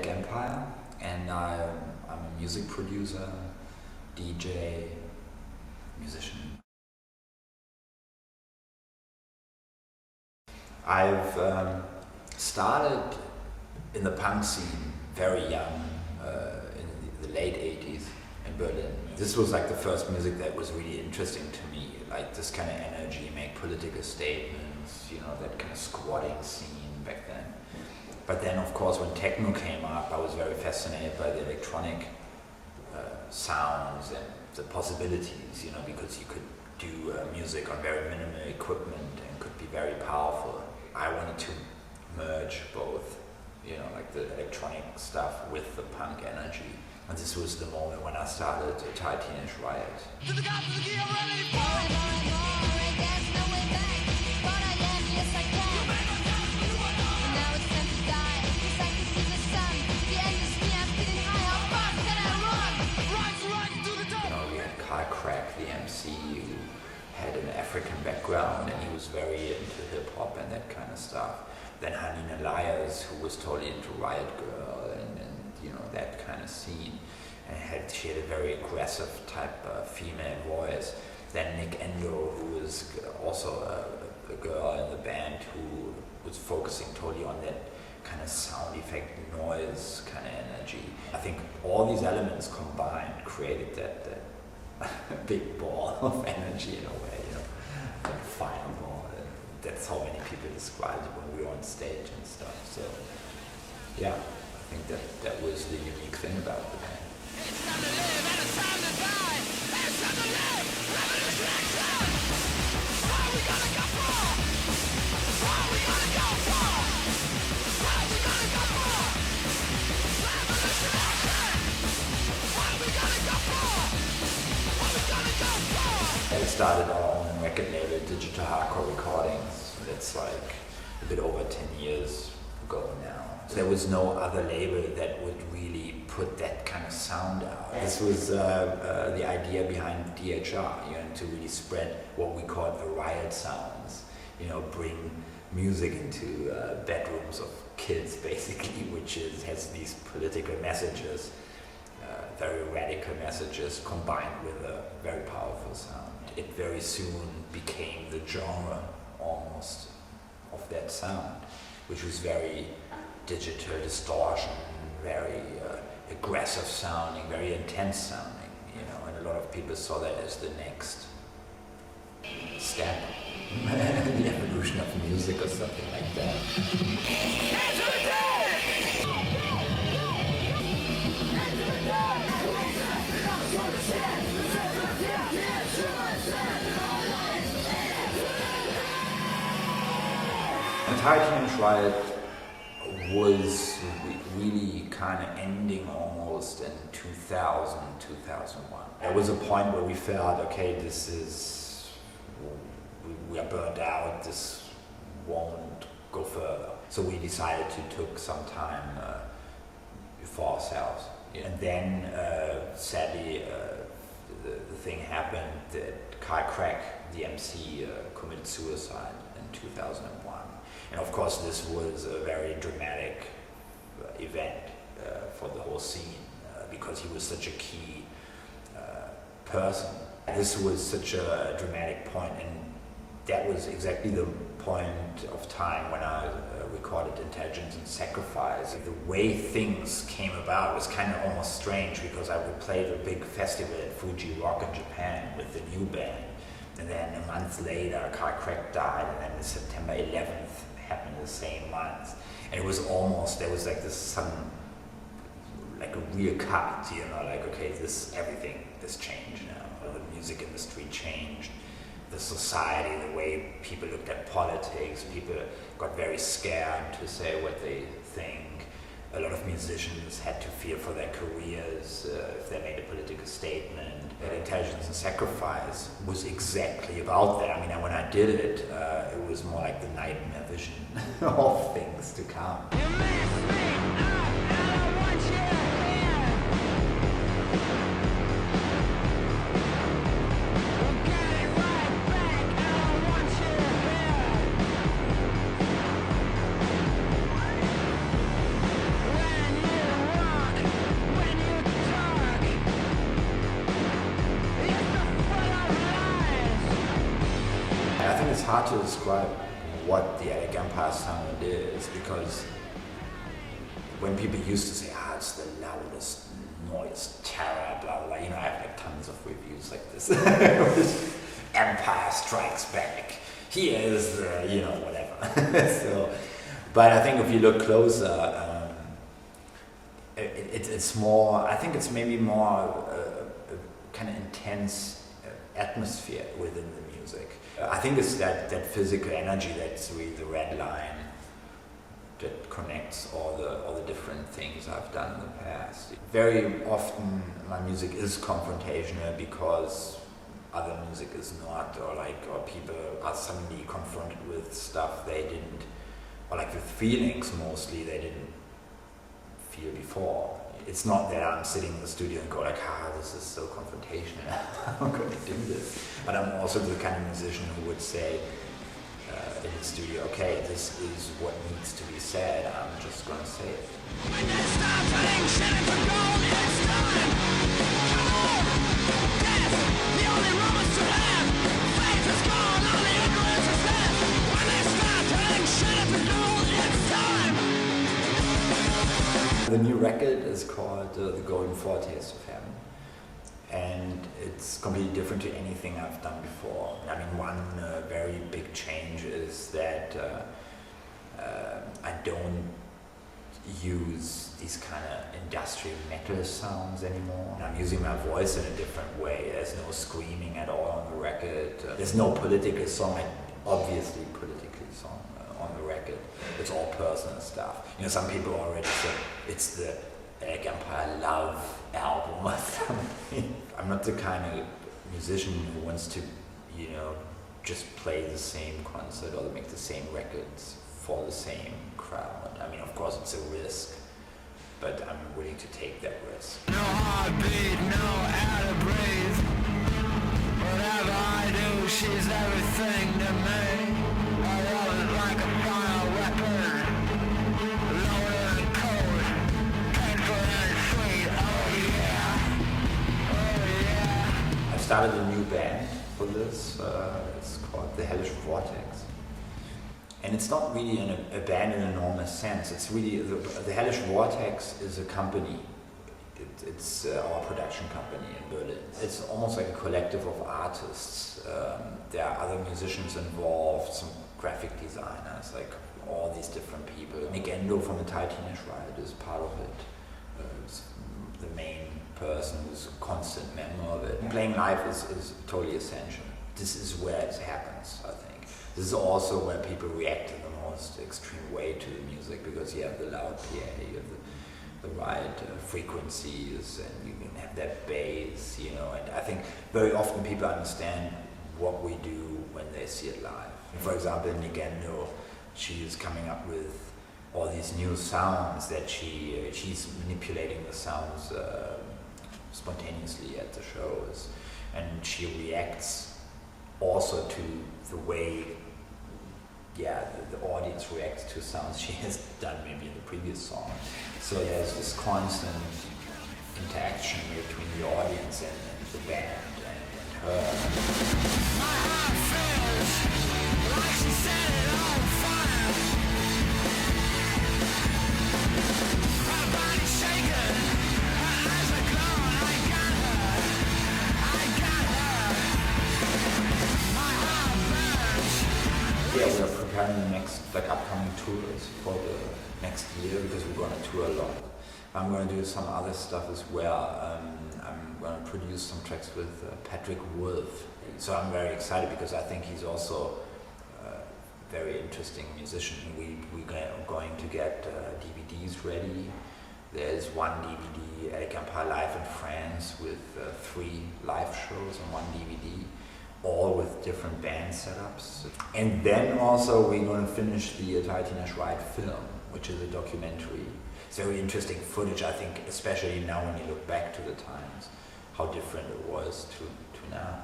Alec Empire, and I'm a music producer, DJ, musician. I've started in the punk scene very young, in the late 80s in Berlin. This was like the first music that was really interesting to me, like this kind of energy, make political statements, you know, that kind of squatting scene back then. But then of course when techno came up, I was very fascinated by the electronic sounds and the possibilities, you know, because you could do music on very minimal equipment and could be very powerful. I wanted to merge both, you know, like the electronic stuff with the punk energy. And this was the moment when I started Thai Teenage Riot. Crack, the MC, who had an African background and he was very into hip-hop and that kind of stuff. Then Hanina Lyers, who was totally into Riot Girl and you know, that kind of scene. And she had a very aggressive type of female voice. Then Nick Endo, who was also a girl in the band who was focusing totally on that kind of sound effect, noise kind of energy. I think all these elements combined created that big ball of energy in a way, you know, like a fireball. And that's how many people described it when we were on stage and stuff. So, yeah, I think that was the unique thing about the band. It's time to live and it's time to die. It's time to live, revolution. What are we gonna go for? What are we gonna go for? What are we gonna go for? Revolution. What are we gonna go for? We started our own record label, Digital Hardcore Recordings. That's like a bit over 10 years ago now. So there was no other label that would really put that kind of sound out. This was the idea behind DHR, you know, to really spread what we call the riot sounds. You know, bring music into bedrooms of kids, basically, which has these political messages. Very radical messages combined with a very powerful sound. It very soon became the genre almost of that sound, which was very digital distortion, very aggressive sounding, very intense sounding, you know, and a lot of people saw that as the next step, the evolution of music or something like that. Thai Teenage Riot was really kind of ending almost in 2000, 2001. There was a point where we felt, okay, we are burnt out, this won't go further. So we decided to take some time for ourselves. And then sadly the thing happened that Kai Crack, the MC, committed suicide in 2001. And of course this was a very dramatic event for the whole scene because he was such a key person. This was such a dramatic point, and that was exactly the point of time when I recorded Intelligence and Sacrifice. The way things came about was kind of almost strange because I would play the big festival at Fuji Rock in Japan with the new band. And then a month later, Kai Crack died, and then the September 11th happened the same month. And it was almost, there was like this sudden, like a real cut, you know, like, okay, everything changed now. The music industry changed, the society, the way people looked at politics, people got very scared to say what they think. A lot of musicians had to fear for their careers if they made a political statement. Intelligence and Sacrifice was exactly about that. I mean, when I did it, it was more like the nightmare vision of things to come. hard to describe what the Alec Empire sound is, because when people used to say, it's the loudest noise, terror, blah, blah, blah, I have like tons of reviews like this. Empire Strikes Back. Here is the, whatever. But I think if you look closer, it's more, I think it's maybe more kind of intense atmosphere within the music. I think it's that physical energy that's really the red line that connects all the different things I've done in the past. Very often my music is confrontational because other music is not, or people are suddenly confronted with stuff they didn't, or with feelings mostly they didn't feel before. It's not that I'm sitting in the studio and go this is so confrontational, how could I do this? But I'm also the kind of musician who would say in the studio, okay, this is what needs to be said, I'm just gonna say it. When they start turning shit into gold, it's time! Come on! Death, the only rumors to have! Faith is gone, only ignorance is left! When they start turning shit into gold, it's time! The new record is called The Golden Foretaste of Heaven, and it's completely different to anything I've done before. I mean, one very big change is that I don't use these kind of industrial metal sounds anymore. I'm using my voice in a different way. There's no screaming at all on the record. There's no political song, obviously politically song on the record. It's all personal stuff. Some people already say it's the Alec Empire love album or something. I'm not the kind of musician who wants to, just play the same concert or make the same records for the same crowd. I mean, of course it's a risk, but I'm willing to take that risk. No heartbeat, no air to breathe. Whatever I do, she's everything to me. I love it like a bioweapon. Loaded and cold, painful and sweet. Oh yeah. I started a new band for this. It's called The Hellish Vortex. And it's not really a band in a normal sense. It's really, the Hellish Vortex is a company. It's our production company in Berlin. It's almost like a collective of artists. There are other musicians involved, some graphic designers, all these different people. Nick Endo from the Titanic Ride is part of it. It's the main person who's a constant member of it. Playing live is totally essential. This is where it happens, I think. This is also where people react in the most extreme way to the music, because you have the loud PA, you have the right frequencies, and you can have that bass, and I think very often people understand what we do when they see it live. For example, Nick Endo, she's coming up with all these new sounds that she's manipulating the sounds spontaneously at the shows, and she reacts also to the way the audience reacts to sounds she has done maybe in the previous song. So there's this constant interaction between the audience and the band and her. My heart feels like she set it on fire. Her body shaking, her eyes are glowing. I got her. My heart burns. Yeah, we're preparing the next upcoming tours for the next year, because we're going to tour a lot. I'm going to do some other stuff as well. I'm going to produce some tracks with Patrick Wolf. So I'm very excited, because I think he's also a very interesting musician. We're going to get DVDs ready. There's one DVD, Alec Empire Live in France, with 3 live shows on one DVD. All with different band setups. And then also we're going to finish the Titanic Ride film, which is a documentary. It's very interesting footage, I think, especially now when you look back to the times, how different it was to now.